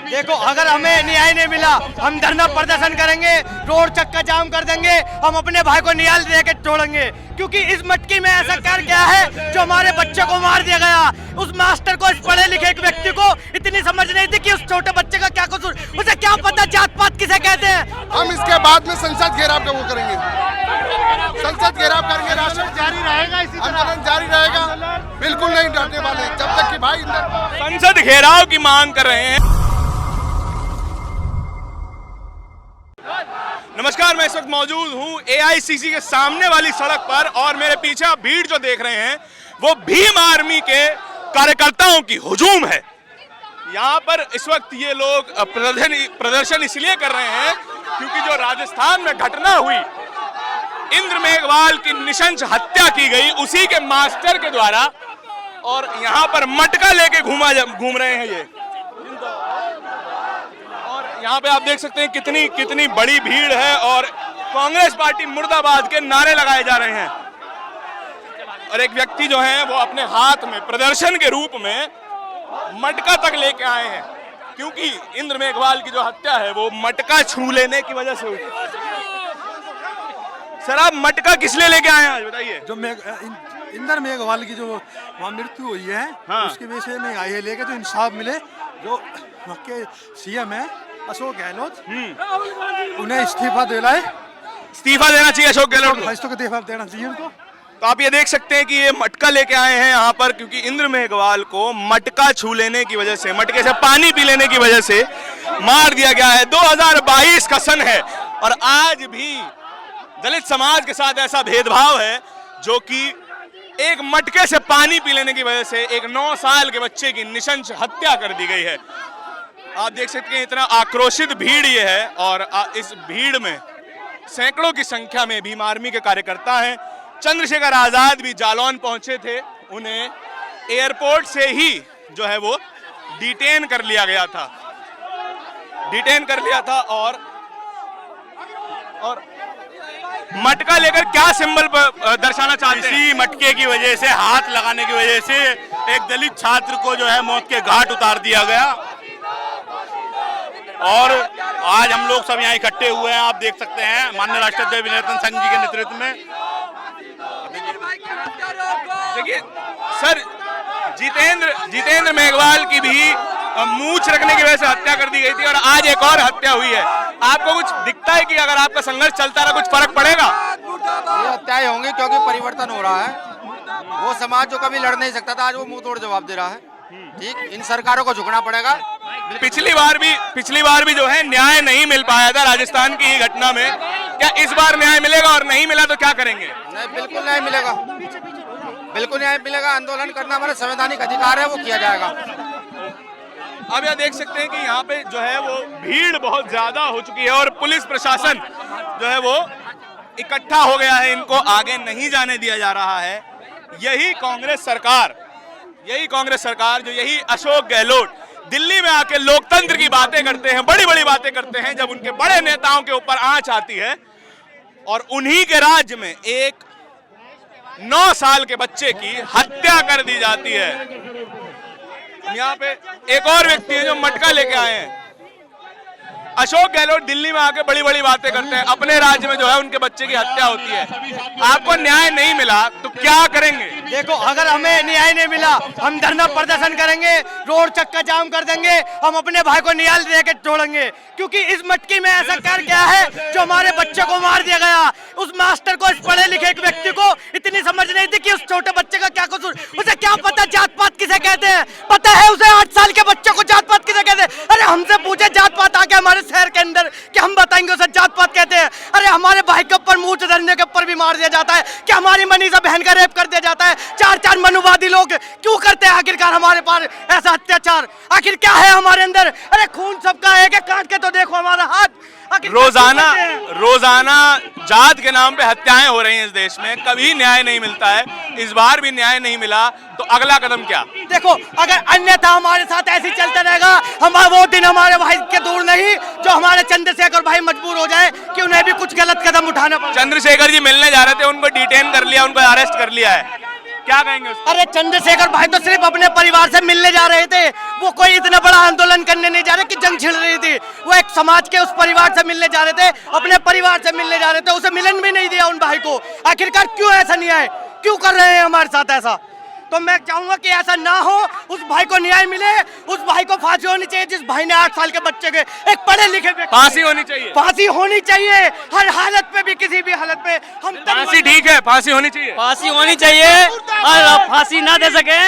देखो, अगर हमें न्याय नहीं मिला हम धरना प्रदर्शन करेंगे, रोड चक्का जाम कर देंगे, हम अपने भाई को न्याय दे के छोड़ेंगे। क्योंकि इस मटकी में ऐसा कर गया है जो हमारे बच्चे को मार दिया गया। उस मास्टर को, इस पढ़े लिखे एक व्यक्ति को इतनी समझ नहीं थी कि उस छोटे बच्चे का क्या कसूर, उसे क्या पता जात पात किसे कहते हैं। हम इसके बाद में संसद घेराव का वो करेंगे, संसद घेराव करेंगे, राष्ट्र जारी रहेगा, इसी आंदोलन जारी रहेगा, बिल्कुल नहीं डरने वाले जब तक कि भाई संसद घेराव की मांग कर रहे हैं। नमस्कार, मैं इस वक्त मौजूद हूं AICC के सामने वाली सड़क पर और मेरे पीछे आप भीड़ जो देख रहे हैं वो भीम आर्मी के कार्यकर्ताओं की हुजूम है। यहाँ पर इस वक्त ये लोग प्रदर्शन इसलिए कर रहे हैं क्योंकि जो राजस्थान में घटना हुई, इंद्र मेघवाल की निशंस हत्या की गई उसी के मास्टर के द्वारा, और यहाँ पर मटका लेके घूम रहे हैं ये। यहाँ पे आप देख सकते हैं कितनी बड़ी भीड़ है और कांग्रेस पार्टी मुर्दाबाद के नारे लगाए जा रहे हैं। और एक व्यक्ति जो है वो अपने हाथ में प्रदर्शन के रूप में मटका तक लेके आए हैं क्योंकि इंद्र मेघवाल की जो हत्या है वो मटका छू लेने की वजह से हुई। सर, आप मटका किस लिए लेके आए हैं आज बताइए। जो इंद्र मेघवाल की जो वहाँ मृत्यु हुई है, हाँ। उसकी वजह से नहीं आई है लेके, तो इंसाफ मिले। जो वहाँ के CM है अशोक गहलोत, उन्हें इस्तीफा देना चाहिए अशोक गहलोत को। इस्तीफा देना चाहिए उनको। तो आप ये देख सकते हैं कि ये मटका लेके आए हैं यहाँ पर क्योंकि इंद्र मेघवाल को मटका छू लेने की वजह से, मटके से पानी पी लेने की वजह से मार दिया गया है। 2022 का सन है और आज भी दलित समाज के साथ ऐसा भेदभाव है जो कि एक मटके से पानी पी लेने की वजह से एक 9 साल के बच्चे की निशंस हत्या कर दी गई है। आप देख सकते हैं इतना आक्रोशित भीड़ ये है और इस भीड़ में सैकड़ों की संख्या में भीम आर्मी के कार्यकर्ता हैं। चंद्रशेखर आजाद भी जालौन पहुंचे थे, उन्हें एयरपोर्ट से ही जो है वो डिटेन कर लिया था और मटका लेकर क्या सिंबल दर्शाना चाहते हैं? इसी मटके की वजह से, हाथ लगाने की वजह से एक दलित छात्र को जो है मौत के घाट उतार दिया गया। और आज हम लोग सब यहाँ इकट्ठे हुए हैं, आप देख सकते हैं माननीय राष्ट्राध्यक्ष विनय संघ जी के नेतृत्व में। देखिए सर, जितेंद्र मेघवाल की भी मूंछ रखने की वजह से हत्या कर दी गई थी और आज एक और हत्या हुई है। आपको कुछ दिखता है कि अगर आपका संघर्ष चलता रहा कुछ फर्क पड़ेगा? ये हत्याएं होंगी क्योंकि परिवर्तन हो रहा है। वो समाज जो कभी लड़ नहीं सकता था आज वो मुंह तोड़ जवाब दे रहा है। ठीक, इन सरकारों को झुकना पड़ेगा। पिछली बार भी जो है न्याय नहीं मिल पाया था राजस्थान की घटना में। क्या इस बार न्याय मिलेगा और नहीं मिला तो क्या करेंगे? नहीं, बिल्कुल न्याय मिलेगा, बिल्कुल न्याय मिलेगा। आंदोलन करना हमारा संवैधानिक अधिकार है, वो किया जाएगा। अब यह देख सकते हैं कि यहाँ पे जो है वो भीड़ बहुत ज्यादा हो चुकी है और पुलिस प्रशासन जो है वो इकट्ठा हो गया है, इनको आगे नहीं जाने दिया जा रहा है। यही कांग्रेस सरकार जो यही अशोक गहलोत दिल्ली में आके लोकतंत्र की बातें करते हैं, बड़ी बड़ी बातें करते हैं, जब उनके बड़े नेताओं के ऊपर आंच आती है और उन्हीं के राज्य में एक 9 साल के बच्चे की हत्या कर दी जाती है। यहाँ पे एक और व्यक्ति है जो मटका लेके आए हैं। अशोक गहलोत दिल्ली में आके बड़ी बड़ी बातें करते हैं, अपने राज्य में जो है उनके बच्चे की हत्या होती है। आपको न्याय नहीं मिला तो क्या करेंगे? देखो, अगर हमें न्याय नहीं मिला हम धरना प्रदर्शन करेंगे, रोड चक्का जाम कर देंगे, हम अपने भाई को न्याय दे के छोड़ेंगे। क्योंकि इस मटकी में ऐसा कर गया है जो हमारे बच्चे को मार दिया गया। उस मास्टर को, इस पढ़े लिखे एक व्यक्ति को इतनी समझ नहीं थी कि उस छोटे बच्चे का क्या कसूर, उसे क्या पता जात पात किसे कहते हैं। पता है उसे 8 साल के बच्चे को जात पात किसे कहते हैं? अरे हमसे पूछे जात पात आके हमारे शहर के अंदर कि हम बताएंगे उसे जात पात कहते हैं। अरे हमारे भाई के ऊपर मूंछ धरने के ऊपर भी मार दिया जाता है कि हमारी मनीषा बहन का रेप कर दिया जाता है। 4 मनुवादी लोग क्यों करते हैं आखिरकार हमारे पास ऐसा अत्याचार? आखिर क्या है हमारे अंदर? अरे खून सबका है कि काट के तो देखो हमारा हाथ। रोजाना जात के नाम पे हत्याएं हो रही हैं इस देश में, कभी न्याय नहीं मिलता है। इस बार भी न्याय नहीं मिला तो अगला कदम क्या? देखो, अगर अन्यथा हमारे साथ ऐसे चलता रहेगा, हमारा वो दिन हमारे भाई के दूर नहीं जो हमारे चंद्रशेखर भाई मजबूर हो जाए कि उन्हें भी कुछ गलत कदम उठाना पड़े। चंद्रशेखर जी मिलने जा रहे थे, उनको डिटेन कर लिया, उनको अरेस्ट कर लिया है। क्या कहेंगे उसको? अरे चंद्रशेखर भाई तो सिर्फ अपने परिवार से मिलने जा रहे थे, वो कोई इतना बड़ा आंदोलन करने नहीं जा रहे कि जंग छिड़ रही थी। वो एक समाज के उस परिवार से मिलने जा रहे थे, अपने परिवार से मिलने जा रहे थे, उसे मिलन भी नहीं दिया उन भाई को। आखिरकार क्यों ऐसा नहीं आए, क्यों कर रहे हैं हमारे साथ ऐसा? तो मैं चाहूंगा कि ऐसा ना हो, उस भाई को न्याय मिले, उस भाई को फांसी होनी चाहिए जिस भाई ने 8 साल के बच्चे के, एक पढ़े लिखे व्यक्ति, फांसी होनी चाहिए, फांसी होनी चाहिए हर हालत पे भी, किसी भी हालत पे। हम फांसी ठीक है, फांसी होनी चाहिए, फांसी होनी चाहिए, और फांसी ना दे सके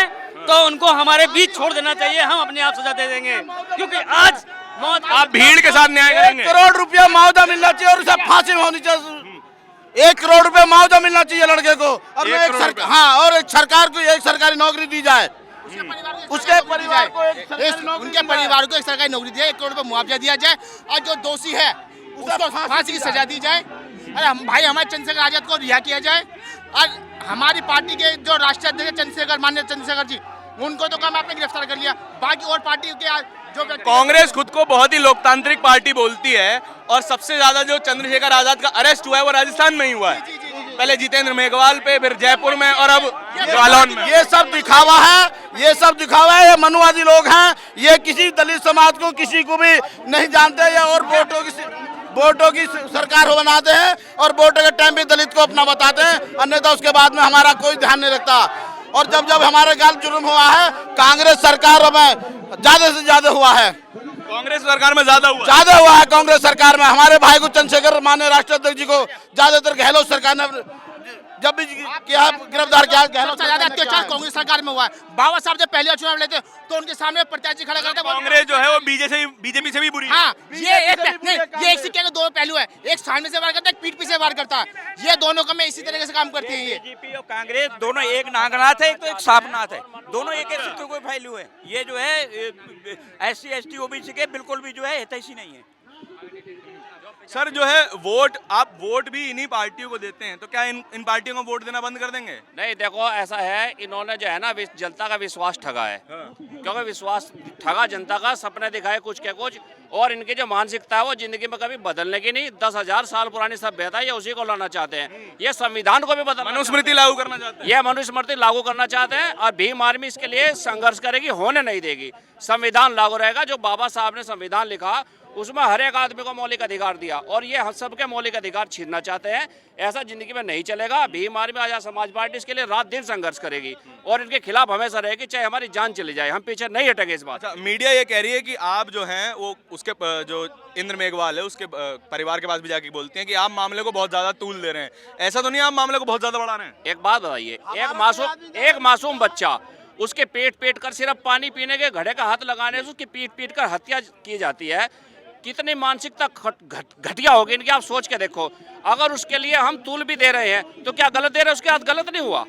तो उनको हमारे बीच छोड़ देना चाहिए, हम अपने आप सजा दे देंगे। क्योंकि आज मौत, आप भीड़ के साथ न्याय करेंगे। 1 करोड़ रुपया मुआवजा मिलना चाहिए और उसे फांसी होनी चाहिए। 1 करोड़ रुपया मुआवजा मिलना चाहिए लड़के को, और और एक सरकार को एक सरकारी नौकरी दी जाए, उसके परिवार को उनके परिवार को एक सरकारी नौकरी दी जाए, 1 करोड़ रुपए मुआवजा दिया जाए, और जो दोषी है उसको फांसी की सजा दी जाए। अरे भाई हमारे चंद्रशेखर आजाद को रिहा किया जाए, और हमारी पार्टी के जो राष्ट्रीय अध्यक्ष चंद्रशेखर, माननीय चंद्रशेखर जी, उनको तो कम आपने गिरफ्तार कर लिया, बाकी और पार्टी के जो कांग्रेस खुद को बहुत ही लोकतांत्रिक पार्टी बोलती है, और सबसे ज्यादा जो चंद्रशेखर आजाद का अरेस्ट हुआ है वो राजस्थान में ही हुआ है। पहले जितेंद्र मेघवाल पे, फिर जयपुर में, और अब जालौन में। ये सब दिखावा है, ये सब दिखावा है, ये मनुवादी लोग हैं, ये किसी दलित समाज को किसी को भी नहीं जानते, या और वोटों की सरकार बनाते हैं, और वोटों के टाइम भी दलित को अपना बताते हैं, अन्यथा उसके बाद में हमारा कोई ध्यान नहीं रखता। और जब जब हमारे गाल जुर्म हुआ है, कांग्रेस सरकार में ज्यादा से ज्यादा हुआ है, कांग्रेस सरकार में ज्यादा हुआ है कांग्रेस सरकार में। हमारे भाई को चंद्रशेखर, माननीय राष्ट्रीय अध्यक्ष जी को ज्यादातर गहलोत सरकार ने जब भी किया, गिरफ्तार किया, सबसे ज्यादा अत्याचार कांग्रेस सरकार में हुआ है। बाबा साहब जब पहले चुनाव लेते तो उनके सामने प्रत्याशी खड़ा करते, कांग्रेस जो है वो बीजेपी से भी बुरी है। हाँ, ये एक सिक्के के 2 पहलू है, एक सामने से वार करता है, एक पीठ पीछे वार करता है, ये दोनों का में इसी तरीके से काम करती है। ये बीजेपी और कांग्रेस दोनों एक नागनाथ है, एक तो एक सापनाथ है, दोनों एक एक सिक्के को फैलू है। ये जो है SC ST OBC के बिल्कुल भी जो है हितैषी नहीं है। सर जो है वोट, आप वोट भी इन्हीं पार्टियों को देते हैं, तो क्या इन पार्टियों को वोट देना बंद कर देंगे? नहीं, देखो ऐसा है, इन्होंने जो है ना जनता का विश्वास ठगा है। क्योंकि विश्वास ठगा जनता का, सपने दिखाए कुछ के कुछ, और इनकी जो मानसिकता है वो जिंदगी में कभी बदलने की नहीं। 10,000 साल पुरानी सभ्यता ये उसी को लाना चाहते हैं। ये संविधान को भी बदलना, मनुस्मृति लागू करना चाहते हैं, ये मनुस्मृति लागू करना चाहते हैं, और भीम आर्मी इसके लिए संघर्ष करेगी, होने नहीं देगी। संविधान लागू रहेगा, जो बाबा साहब ने संविधान लिखा उसमें हर एक आदमी को मौलिक अधिकार दिया, और ये हम सबके मौलिक अधिकार छीनना चाहते हैं। ऐसा जिंदगी में नहीं चलेगा। भीम आर्मी, आजाद समाज पार्टी इसके लिए रात दिन संघर्ष करेगी, और इनके खिलाफ हमेशा रहेगी, चाहे हमारी जान चली जाए, हम पीछे नहीं हटेंगे इस बात। अच्छा, मीडिया ये कह रही है कि आप जो हैं वो उसके जो इंद्र मेघवाल है उसके परिवार के पास भी जाके बोलते हैं कि आप मामले को बहुत ज्यादा तूल दे रहे हैं। ऐसा तो नहीं, आप मामले को बहुत ज्यादा बढ़ा रहे हैं? एक बात बताइए, एक मासूम बच्चा, उसके पेट कर सिर्फ पानी पीने के घड़े का हाथ लगाने से उसकी पीट कर हत्या की जाती है। कितनी मानसिकता घटिया होगी इनकी, आप सोच के देखो। अगर उसके लिए हम तूल भी दे रहे हैं तो क्या गलत दे रहे हैं? उसके हाथ गलत नहीं हुआ,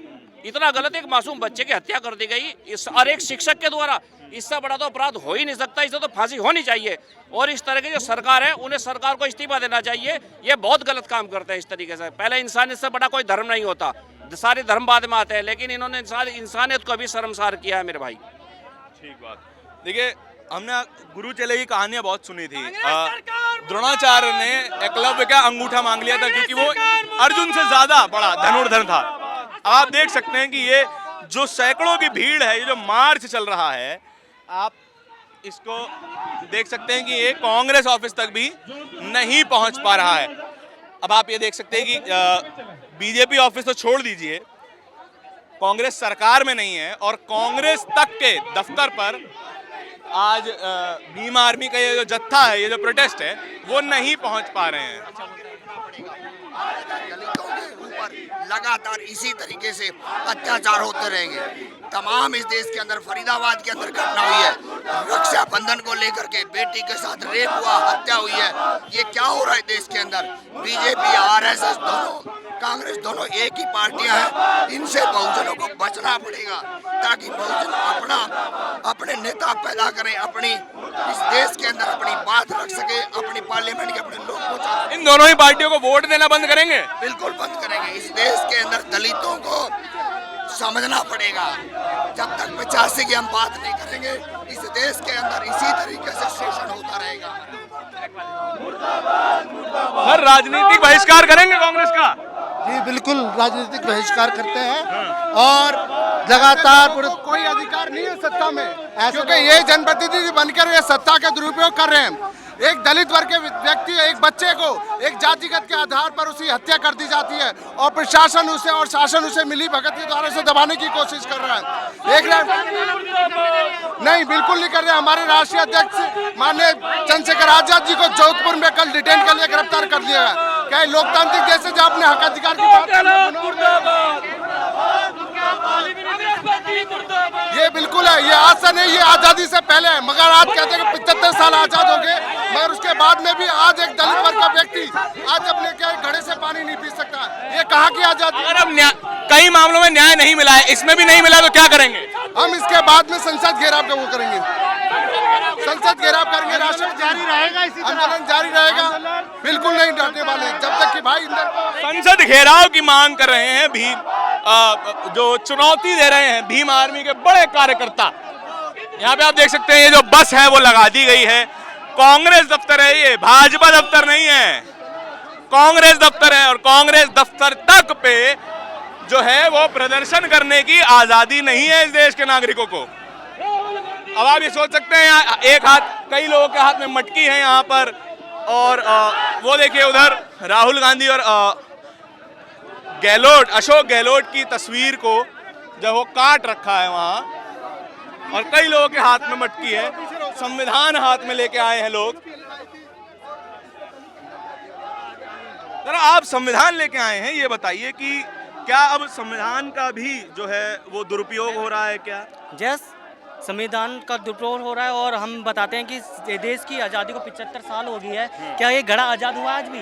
इतना गलत एक मासूम बच्चे की हत्या कर दी गई और एक शिक्षक के द्वारा। इससे बड़ा तो अपराध हो ही नहीं सकता, इसे तो फांसी होनी चाहिए। और इस तरह की जो सरकार है, उन्हें सरकार को इस्तीफा देना चाहिए। ये बहुत गलत काम करते हैं इस तरीके से। पहले इंसानियत से बड़ा कोई धर्म नहीं होता, सारे धर्म बाद में आते हैं, लेकिन इन्होंने इंसानियत को भी शर्मसार किया है मेरे भाई। ठीक बात। देखिए, हमने गुरु चेले की कहानियां बहुत सुनी थी। द्रोणाचार्य ने एकलव्य का अंगूठा मांग लिया था क्योंकि वो अर्जुन से ज्यादा बड़ा धनुर्धर था। आप देख सकते हैं कि ये जो सैकड़ों की भीड़ है, ये जो मार्च चल रहा है, आप इसको देख सकते हैं कि ये कांग्रेस ऑफिस तक भी नहीं पहुंच पा रहा है। अब आप ये देख सकते हैं कि बीजेपी ऑफिस तो छोड़ दीजिए, कांग्रेस सरकार में नहीं है, और कांग्रेस तक के दफ्तर पर आज भीम आर्मी का ये जो जत्था है, ये जो प्रोटेस्ट है, वो नहीं पहुंच पा रहे हैं। दलितों के ऊपर लगातार इसी तरीके से अत्याचार होते रहेंगे। तमाम इस देश के अंदर, फरीदाबाद के अंदर घटना हुई है, रक्षाबंधन को लेकर के बेटी के साथ रेप हुआ, हत्या हुई है। ये क्या हो रहा है देश के अंदर? बीजेपी, RSS दोनों, कांग्रेस दोनों एक ही पार्टियां हैं। इनसे बहुजनों को बचना पड़ेगा ताकि बहुजन अपने नेता पैदा करें, अपनी इस देश के अंदर अपनी बात रख सके, अपनी पार्लियामेंट के अपने लोग पहुंचा। इन दोनों ही पार्टियों को वोट देना बंद करेंगे? बिल्कुल बंद करेंगे। इस देश के अंदर दलितों को समझना पड़ेगा। जब तक 85 की हम बात नहीं करेंगे, इस देश के अंदर इसी तरीके से शोषण होता रहेगा। सर, राजनीतिक बहिष्कार करेंगे कांग्रेस का? ये बिल्कुल राजनीतिक बहिष्कार करते हैं और लगातार कोई अधिकार नहीं है सत्ता में, क्योंकि ये जनप्रतिनिधि बनकर ये सत्ता का दुरुपयोग कर रहे हैं। एक दलित वर्ग के व्यक्ति, एक बच्चे को एक जातिगत के आधार पर उसकी हत्या कर दी जाती है और प्रशासन उसे और शासन उसे मिली भगत के द्वारा उसे दबाने की कोशिश कर रहा है। नहीं, बिल्कुल नहीं कर रहे। हमारे राष्ट्रीय अध्यक्ष माननीय चंद्रशेखर आजाद जी को जोधपुर में कल डिटेन कर लिया, गिरफ्तार कर लिया गया। क्या लोकतांत्रिक देश है जहाँ अपने हक अधिकार की बात, ये बिल्कुल है। ये आज से नहीं, ये आजादी से पहले है। मगर आज कहते हैं कि 75 साल आजाद हो गए, मगर उसके बाद में भी आज एक दलित वर्ग का व्यक्ति आज अपने क्या घड़े से पानी नहीं पी सकता। ये कहाँ की आजादी? अगर अब कई मामलों में न्याय नहीं मिला है, इसमें भी नहीं मिला तो क्या करेंगे? हम इसके बाद में संसद घेराव का वो करेंगे, संसद घेराव करेंगे, राष्ट्रपति जारी रहेगा, आंदोलन जारी रहेगा, बिल्कुल नहीं डरने वाले जब तक कि भाई संसद घेराव की मांग कर रहे हैं भीम, जो चुनौती दे रहे हैं भीम आर्मी के बड़े कार्यकर्ता। यहाँ पे आप देख सकते हैं ये जो बस है वो लगा दी गई है। कांग्रेस दफ्तर है, ये भाजपा दफ्तर नहीं है, कांग्रेस दफ्तर है और कांग्रेस दफ्तर तक पे जो है वो प्रदर्शन करने की आजादी नहीं है इस देश के नागरिकों को। अब आप ये सोच सकते हैं एक हाथ, कई लोगों के हाथ में मटकी है यहाँ पर, और वो देखिए उधर राहुल गांधी और गहलोत, अशोक गहलोत की तस्वीर को जब वो काट रखा है वहां, और कई लोगों के हाथ में मटकी है, संविधान हाथ में लेके आए हैं लोग। जरा आप संविधान लेके आए हैं, ये बताइए कि क्या अब संविधान का भी जो है वो दुरुपयोग हो रहा है क्या? जस संविधान का दुरुपयोग हो रहा है, और हम बताते हैं कि देश की आज़ादी को 75 साल हो गई है। क्या ये घड़ा आज़ाद हुआ आज भी?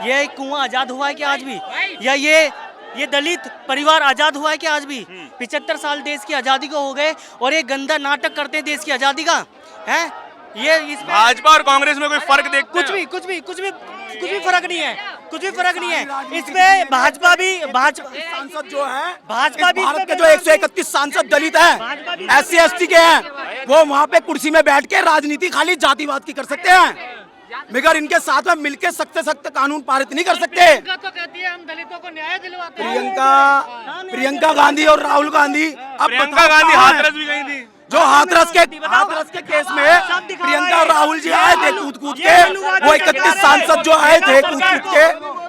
ये कुआं आज़ाद हुआ है क्या आज भी? या ये दलित परिवार आज़ाद हुआ है क्या आज भी? 75 साल देश की आज़ादी को हो गए और ये गंदा नाटक करते हैं देश की आज़ादी का, है ये? इस भाजपा और कांग्रेस में कोई फर्क देखते हैं? कुछ भी फर्क नहीं है, कुछ भी फर्क नहीं है इसमें। भाजपा सांसद जो है, भाजपा भी, भारत के जो 131 सांसद दलित हैं, SC ST के हैं, वो वहाँ पे कुर्सी में बैठ के राजनीति खाली जातिवाद की कर सकते हैं, मगर इनके साथ में मिलके सख्त कानून पारित नहीं कर सकते। तो कहती है हम दलितों को न्याय दिलवाते हैं। प्रियंका गांधी और राहुल गांधी, अब प्रियंका गांधी हाथरस भी गई थी। जो हाथरस के केस में प्रियंका और राहुल जी आए थे कूद के, वो 31 सांसद जो आए थे कूद के,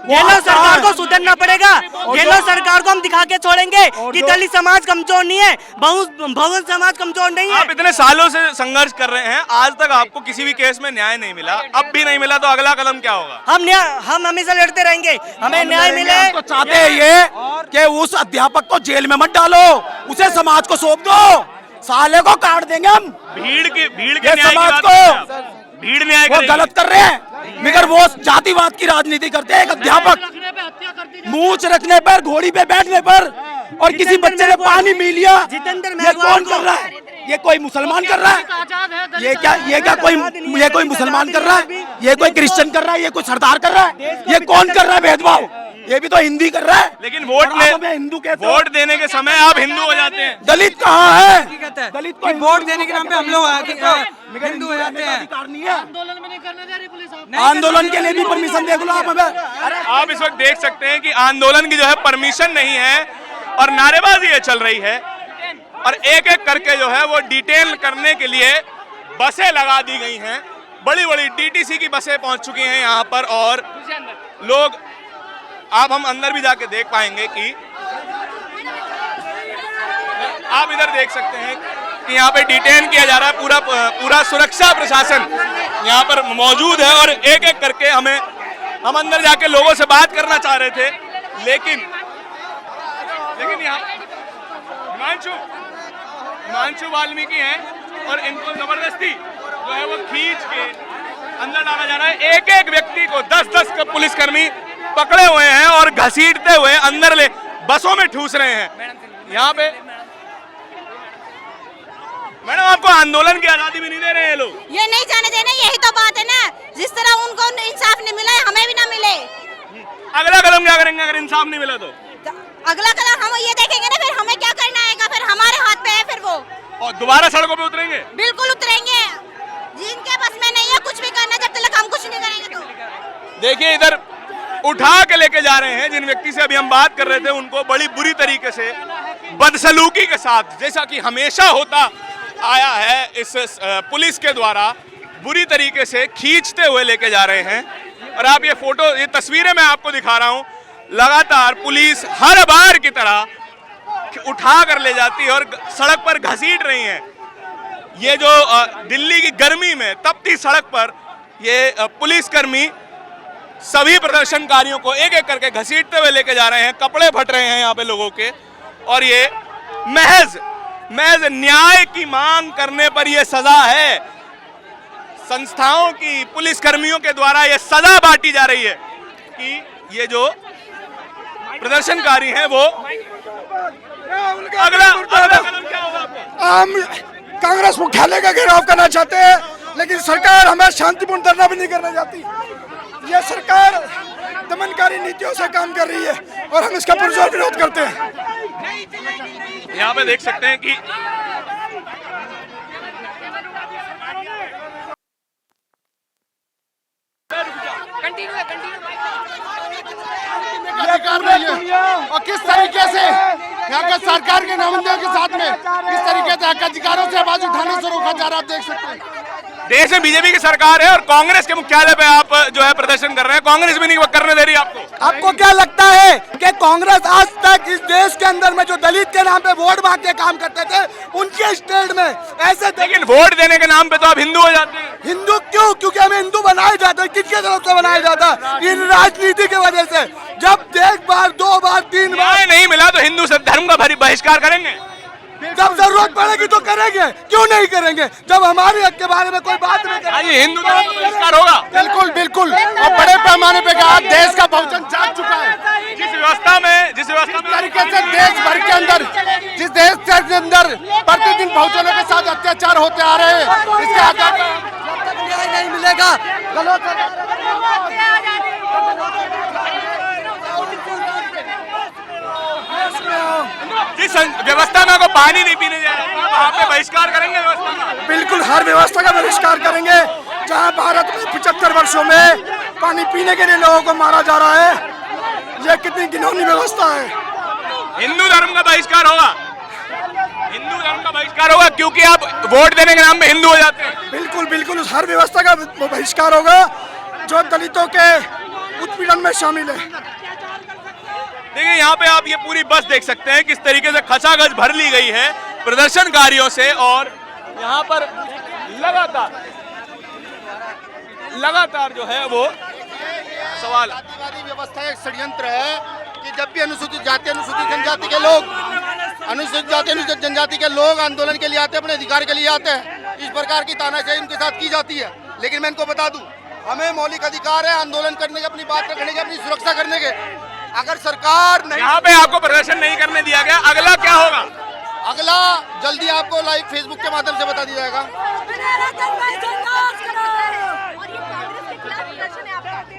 गहलोत सरकार को सुधरना पड़ेगा। गहलोत सरकार को हम दिखा के छोड़ेंगे कि दलित समाज कमजोर नहीं है, बहुजन समाज कमजोर नहीं है। आप इतने सालों से संघर्ष कर रहे हैं, आज तक आपको किसी भी केस में न्याय नहीं मिला, अब भी नहीं मिला, तो अगला कदम क्या होगा? हम हमेशा लड़ते रहेंगे, हमें न्याय मिले। तो चाहते हैं ये कि उस अध्यापक को जेल में मत डालो, उसे समाज को सौंप दो, साले को काट देंगे हम। भीड़ के समाज को भीड़ न्याय वो गलत कर रहे हैं, मगर वो जातिवाद की राजनीति करते हैं। एक अध्यापक मूंछ रखने पर, घोड़ी पे बैठने पर, और किसी बच्चे ने पानी पी लिया, ये कौन कर रहा है? ये कोई मुसलमान कर रहा है? ये कोई मुसलमान कर रहा है? ये कोई क्रिश्चियन कर रहा है? ये कोई सरदार कर रहा है? ये कौन कर रहा है भेदभाव? ये भी तो हिंदी कर रहा है। लेकिन वोट देने के समय आप हिंदू हो जाते हैं। दलित कहाँ है? दलित को वोट देने के नाम पे हम लोग हिंदू हो जाते हैं। आंदोलन में नहीं करने दे रही पुलिस। आंदोलन के लिए भी परमिशन देख लो आप हमें। आप इस वक्त देख सकते हैं कि आंदोलन की जो है परमिशन नहीं है और नारेबाजी ये चल रही है, और एक एक करके जो है वो डिटेन करने के लिए बसें लगा दी गई हैं। बड़ी बड़ी DTC की बसें पहुंच चुकी हैं यहाँ पर, और लोग, आप हम अंदर भी जाके देख पाएंगे कि आप इधर देख सकते हैं कि यहाँ पे डिटेन किया जा रहा है। पूरा सुरक्षा प्रशासन यहाँ पर मौजूद है, और एक एक करके हम अंदर जाके लोगों से बात करना चाह रहे थे, लेकिन यहाँ हिमांशु वाल्मीकि हैं और इनको जबरदस्ती जो है वो खींच के अंदर डाला जा रहा है। एक एक व्यक्ति को 10-10 पुलिसकर्मी पकड़े हुए हैं और घसीटते हुए अंदर ले बसों में ठूस रहे हैं। यहाँ पे मैडम, आपको आंदोलन की आजादी भी नहीं दे रहे हैं लोग। ये नहीं जाने देना, यही तो बात है ना। जिस तरह उनको इंसाफ नहीं मिला है, हमें भी ना मिले। अगला कदम क्या करेंगे अगर इंसाफ नहीं मिला तो? अगला कदम हम ये देखेंगे ना, फिर हमें क्या करना आएगा, फिर हमारे हाथ पे है फिर वो। और दोबारा सड़कों पे उतरेंगे? बिल्कुल उतरेंगे, जिनके बस में नहीं है कुछ भी करना, जब तक हम कुछ नहीं करेंगे तो। देखिए इधर उठा के लेके जा रहे हैं। जिन व्यक्ति से अभी हम बात कर रहे थे उनको बड़ी बुरी तरीके से बदसलूकी के साथ, जैसा कि हमेशा होता आया है, इस पुलिस के द्वारा बुरी तरीके से खींचते हुए लेके जा रहे हैं। और आप ये फोटो, ये तस्वीरें मैं आपको दिखा रहा हूं, लगातार पुलिस हर बार की तरह उठा कर ले जाती है और सड़क पर घसीट रही है। ये जो दिल्ली की गर्मी में तपती सड़क पर ये पुलिसकर्मी सभी प्रदर्शनकारियों को एक एक करके घसीटते हुए लेके जा रहे हैं, कपड़े फट रहे हैं यहाँ पे लोगों के। और ये महज न्याय की मांग करने पर यह सजा है। संस्थाओं की, पुलिसकर्मियों के द्वारा यह सजा बांटी जा रही है कि ये जो प्रदर्शनकारी हैं वो अगला कदम क्या होगा आपका? हम कांग्रेस मुख्यालय का घेराव करना चाहते हैं, लेकिन सरकार हमें शांतिपूर्ण धरना भी नहीं करना चाहती। यह सरकार दमनकारी नीतियों से काम कर रही है और हम इसका पुरजोर विरोध करते हैं। यहाँ पे देख सकते हैं कि कर रही है और किस तरीके से यहाँ के सरकार के नुमाइंदों के साथ में किस तरीके से अधिकारों से आवाज उठाने से रोका जा रहा है। आप देख सकते हैं देश में बीजेपी की सरकार है और कांग्रेस के मुख्यालय पे आप जो है प्रदर्शन कर रहे हैं, कांग्रेस भी नहीं करने दे रही आपको। आपको क्या लगता है कि कांग्रेस आज तक इस देश के अंदर में जो दलित के नाम पे वोट मांग के काम करते थे, उनके स्टेट में ऐसे, लेकिन वोट देने के नाम पे तो आप हिंदू हो जाते हैं। हिंदू क्यों? क्योंकि हमें हिंदू बनाया जाता है। किसके तरफ से बनाया जाता है? इन राजनीति की वजह से। जब एक बार, दो बार, तीन बार नहीं मिला तो हिंदू धर्म का बहिष्कार करेंगे। जब जरूरत पड़ेगी तो करेंगे, क्यों नहीं करेंगे? जब हमारे हक के बारे में कोई बात नहीं करेंगे, हिंदू धर्म का बहिष्कार होगा। बिल्कुल बिल्कुल। और बड़े पैमाने पे कहा देश का बहुजन जाग चुका है। जिस व्यवस्था में तरीके से देश भर के अंदर, जिस देश के अंदर प्रतिदिन बहुजनों के साथ अत्याचार होते आ रहे हैं, इसके आगे न्याय नहीं मिलेगा। जिस व्यवस्था में आपको पानी नहीं पीने जा रहा है, वहाँ पे बहिष्कार करेंगे व्यवस्था का? बिल्कुल, हर व्यवस्था का बहिष्कार करेंगे। जहाँ भारत में 75 वर्षों में पानी पीने के लिए लोगों को मारा जा रहा है, यह कितनी घिनौनी व्यवस्था है। हिंदू धर्म का बहिष्कार होगा, हिंदू धर्म का बहिष्कार होगा, क्योंकि आप वोट देने के नाम पे हिंदू हो जाते हैं। बिल्कुल बिल्कुल, उस हर व्यवस्था का बहिष्कार होगा जो दलितों के उत्पीड़न में शामिल है। देखिए यहाँ पे आप ये पूरी बस देख सकते हैं किस तरीके से खचाखच भर ली गई है प्रदर्शनकारियों से। और यहाँ पर लगातार जो है वो सवाल, जातिवादी व्यवस्था एक षड्यंत्र है कि जब भी अनुसूचित जाति, अनुसूचित जनजाति के लोग, अनुसूचित जाति, अनुसूचित जनजाति के लोग आंदोलन के लिए आते हैं, अपने अधिकार के लिए आते हैं, इस प्रकार की तानाशाही उनके साथ की जाती है। लेकिन मैं इनको बता दूं, हमें मौलिक अधिकार है आंदोलन करने के, अपनी बात रखने के, अपनी सुरक्षा करने के। अगर सरकार नहीं, यहाँ पे आपको प्रदर्शन नहीं करने दिया गया, अगला क्या होगा? अगला जल्दी आपको लाइव फेसबुक के माध्यम से बता दिया जाएगा।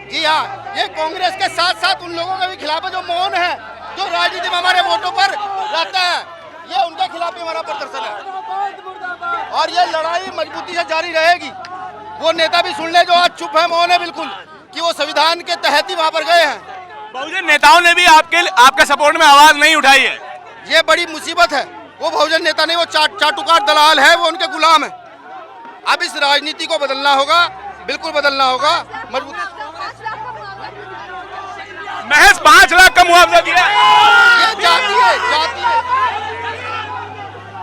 जी हाँ, ये कांग्रेस के साथ साथ उन लोगों के भी खिलाफ है जो मौन है, जो राजनीति में हमारे वोटों पर रहता है, ये उनके खिलाफ भी हमारा प्रदर्शन है। और ये लड़ाई मजबूती से जारी रहेगी। वो नेता भी सुन ले जो आज चुप है, मौन है बिल्कुल, कि वो संविधान के तहत ही वहां पर गए हैं। बहुजन नेताओं ने भी आपके सपोर्ट में आवाज नहीं उठाई है। ये बड़ी मुसीबत है। वो बहुजन नेता नहीं, वो चाटुकार दलाल है, वो उनके गुलाम है। अब इस राजनीति को बदलना होगा, बिल्कुल बदलना होगा। मजबूत महज 5 लाख का मुआवजा दिया। ये जाती है।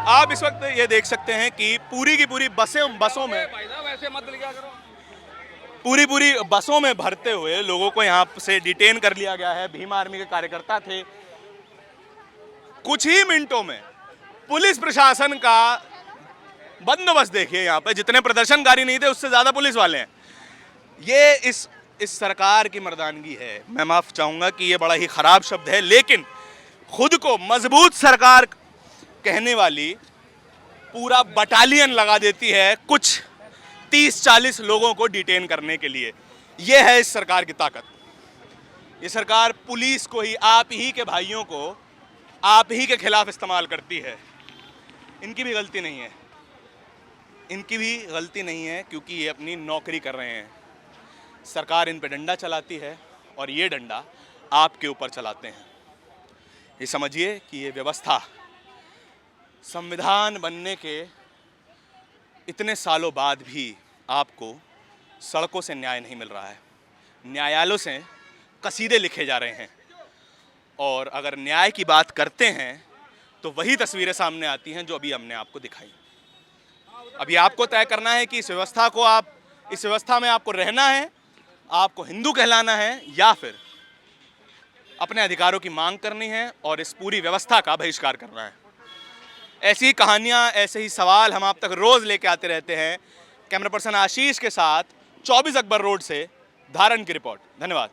आप इस वक्त ये देख सकते हैं कि पूरी की पूरी बसों में पूरी बसों में भरते हुए लोगों को यहाँ से डिटेन कर लिया गया है। भीम आर्मी के कार्यकर्ता थे। कुछ ही मिनटों में पुलिस प्रशासन का बंदोबस्त देखिए। यहाँ पे जितने प्रदर्शनकारी नहीं थे उससे ज्यादा पुलिस वाले हैं। ये इस सरकार की मर्दानगी है। मैं माफ चाहूंगा कि ये बड़ा ही खराब शब्द है, लेकिन खुद को मजबूत सरकार कहने वाली पूरा बटालियन लगा देती है कुछ 30-40 लोगों को डिटेन करने के लिए। यह है इस सरकार की ताकत। ये सरकार पुलिस को ही, आप ही के भाइयों को आप ही के खिलाफ इस्तेमाल करती है। इनकी भी गलती नहीं है, इनकी भी गलती नहीं है, क्योंकि ये अपनी नौकरी कर रहे हैं। सरकार इन पे डंडा चलाती है और ये डंडा आपके ऊपर चलाते हैं। ये समझिए कि ये व्यवस्था संविधान बनने के इतने सालों बाद भी आपको सड़कों से न्याय नहीं मिल रहा है, न्यायालयों से कसीदे लिखे जा रहे हैं। और अगर न्याय की बात करते हैं तो वही तस्वीरें सामने आती हैं जो अभी हमने आपको दिखाई। अभी आपको तय करना है कि इस व्यवस्था में आपको रहना है, आपको हिंदू कहलाना है, या फिर अपने अधिकारों की मांग करनी है और इस पूरी व्यवस्था का बहिष्कार करना है। ऐसी कहानियां, ऐसे ही सवाल हम आप तक रोज लेके आते रहते हैं। कैमरा पर्सन आशीष के साथ 24 अकबर रोड से धारण की रिपोर्ट। धन्यवाद।